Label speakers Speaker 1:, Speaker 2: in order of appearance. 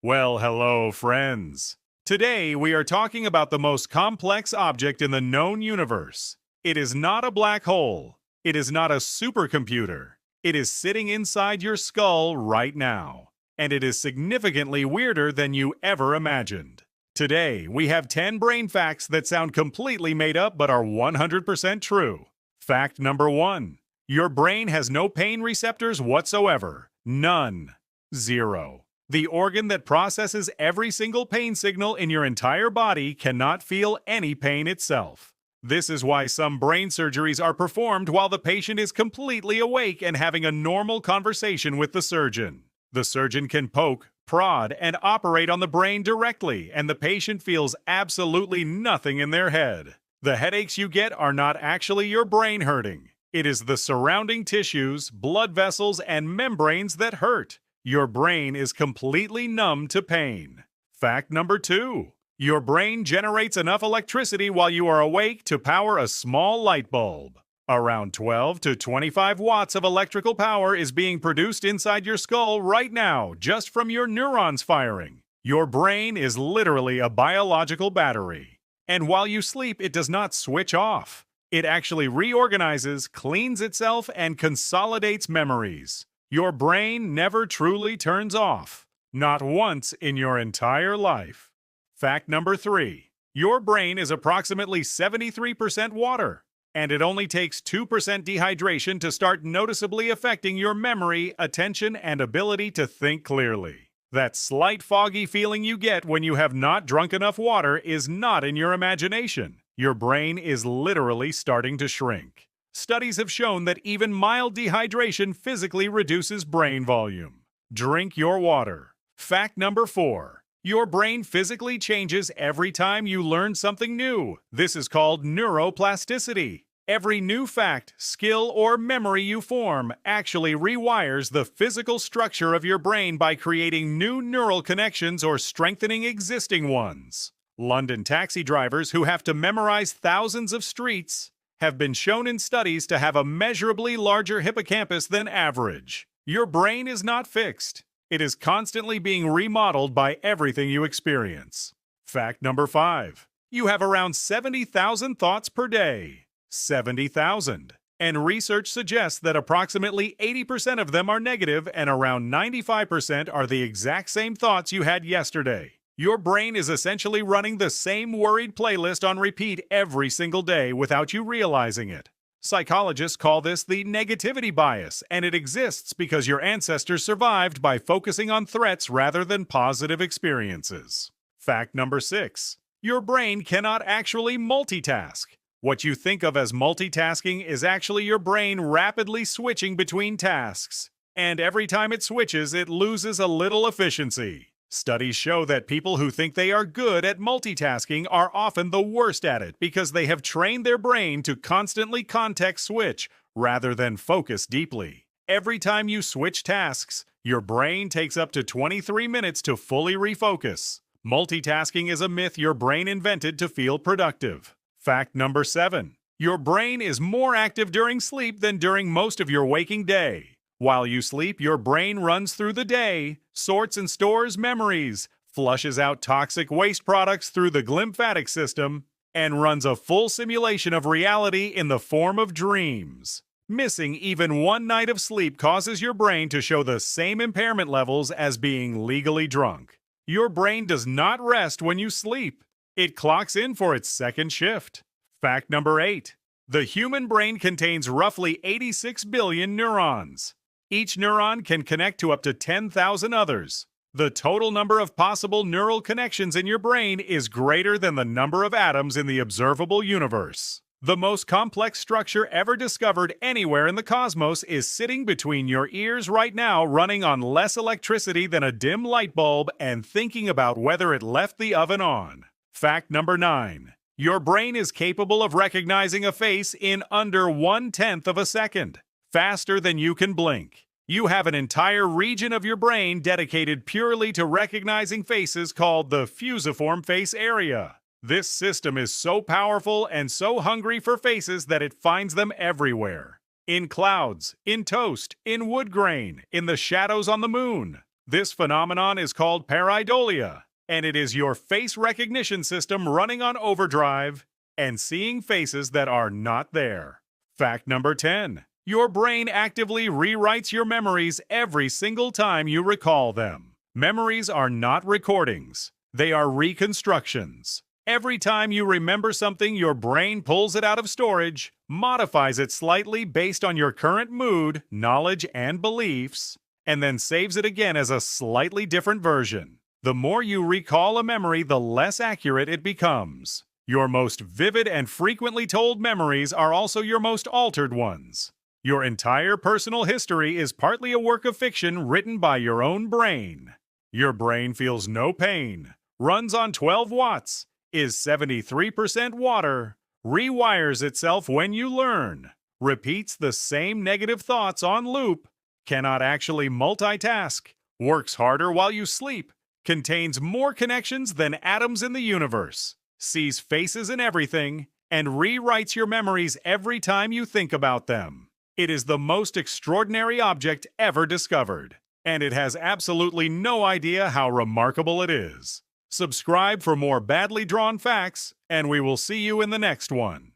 Speaker 1: Well, hello, friends. Today we are talking about the most complex object in the known universe. It is not a black hole. It is not a supercomputer. It is sitting inside your skull right now. And it is significantly weirder than you ever imagined. Today we have 10 brain facts that sound completely made up but are 100% true. Fact number 1. Your brain has no pain receptors whatsoever. None. Zero. The organ that processes every single pain signal in your entire body cannot feel any pain itself. This is why some brain surgeries are performed while the patient is completely awake and having a normal conversation with the surgeon. The surgeon can poke, prod, and operate on the brain directly, and the patient feels absolutely nothing in their head. The headaches you get are not actually your brain hurting. It is the surrounding tissues, blood vessels, and membranes that hurt. Your brain is completely numb to pain. Fact number 2. Your brain generates enough electricity while you are awake to power a small light bulb. Around 12 to 25 watts of electrical power is being produced inside your skull right now, just from your neurons firing. Your brain is literally a biological battery. And while you sleep, it does not switch off. It actually reorganizes, cleans itself, and consolidates memories. Your brain never truly turns off. Not once in your entire life. Fact number 3. Your brain is approximately 73% water, and it only takes 2% dehydration to start noticeably affecting your memory, attention, and ability to think clearly. That slight foggy feeling you get when you have not drunk enough water is not in your imagination. Your brain is literally starting to shrink. Studies have shown that even mild dehydration physically reduces brain volume. Drink your water. Fact number 4. Your brain physically changes every time you learn something new. This is called neuroplasticity. Every new fact, skill, or memory you form actually rewires the physical structure of your brain by creating new neural connections or strengthening existing ones. London taxi drivers who have to memorize thousands of streets have been shown in studies to have a measurably larger hippocampus than average. Your brain is not fixed. It is constantly being remodeled by everything you experience. Fact number 5. You have around 70,000 thoughts per day. 70,000. And research suggests that approximately 80% of them are negative and around 95% are the exact same thoughts you had yesterday. Your brain is essentially running the same worried playlist on repeat every single day without you realizing it. Psychologists call this the negativity bias, and it exists because your ancestors survived by focusing on threats rather than positive experiences. Fact number 6. Your brain cannot actually multitask. What you think of as multitasking is actually your brain rapidly switching between tasks. And every time it switches, it loses a little efficiency. Studies show that people who think they are good at multitasking are often the worst at it because they have trained their brain to constantly context switch rather than focus deeply. Every time you switch tasks, your brain takes up to 23 minutes to fully refocus. Multitasking is a myth your brain invented to feel productive. Fact number 7. Your brain is more active during sleep than during most of your waking day. While you sleep, your brain runs through the day, sorts and stores memories, flushes out toxic waste products through the glymphatic system, and runs a full simulation of reality in the form of dreams. Missing even one night of sleep causes your brain to show the same impairment levels as being legally drunk. Your brain does not rest when you sleep. It clocks in for its second shift. Fact number 8. The human brain contains roughly 86 billion neurons. Each neuron can connect to up to 10,000 others. The total number of possible neural connections in your brain is greater than the number of atoms in the observable universe. The most complex structure ever discovered anywhere in the cosmos is sitting between your ears right now, running on less electricity than a dim light bulb and thinking about whether it left the oven on. Fact number 9. Your brain is capable of recognizing a face in under 1/10 of a second. Faster than you can blink. You have an entire region of your brain dedicated purely to recognizing faces called the fusiform face area. This system is so powerful and so hungry for faces that it finds them everywhere. In clouds, in toast, in wood grain, in the shadows on the moon. This phenomenon is called pareidolia, and it is your face recognition system running on overdrive and seeing faces that are not there. Fact number 10. Your brain actively rewrites your memories every single time you recall them. Memories are not recordings. They are reconstructions. Every time you remember something, your brain pulls it out of storage, modifies it slightly based on your current mood, knowledge, and beliefs, and then saves it again as a slightly different version. The more you recall a memory, the less accurate it becomes. Your most vivid and frequently told memories are also your most altered ones. Your entire personal history is partly a work of fiction written by your own brain. Your brain feels no pain, runs on 12 watts, is 73% water, rewires itself when you learn, repeats the same negative thoughts on loop, cannot actually multitask, works harder while you sleep, contains more connections than atoms in the universe, sees faces in everything, and rewrites your memories every time you think about them. It is the most extraordinary object ever discovered, and it has absolutely no idea how remarkable it is. Subscribe for more badly drawn facts, and we will see you in the next one.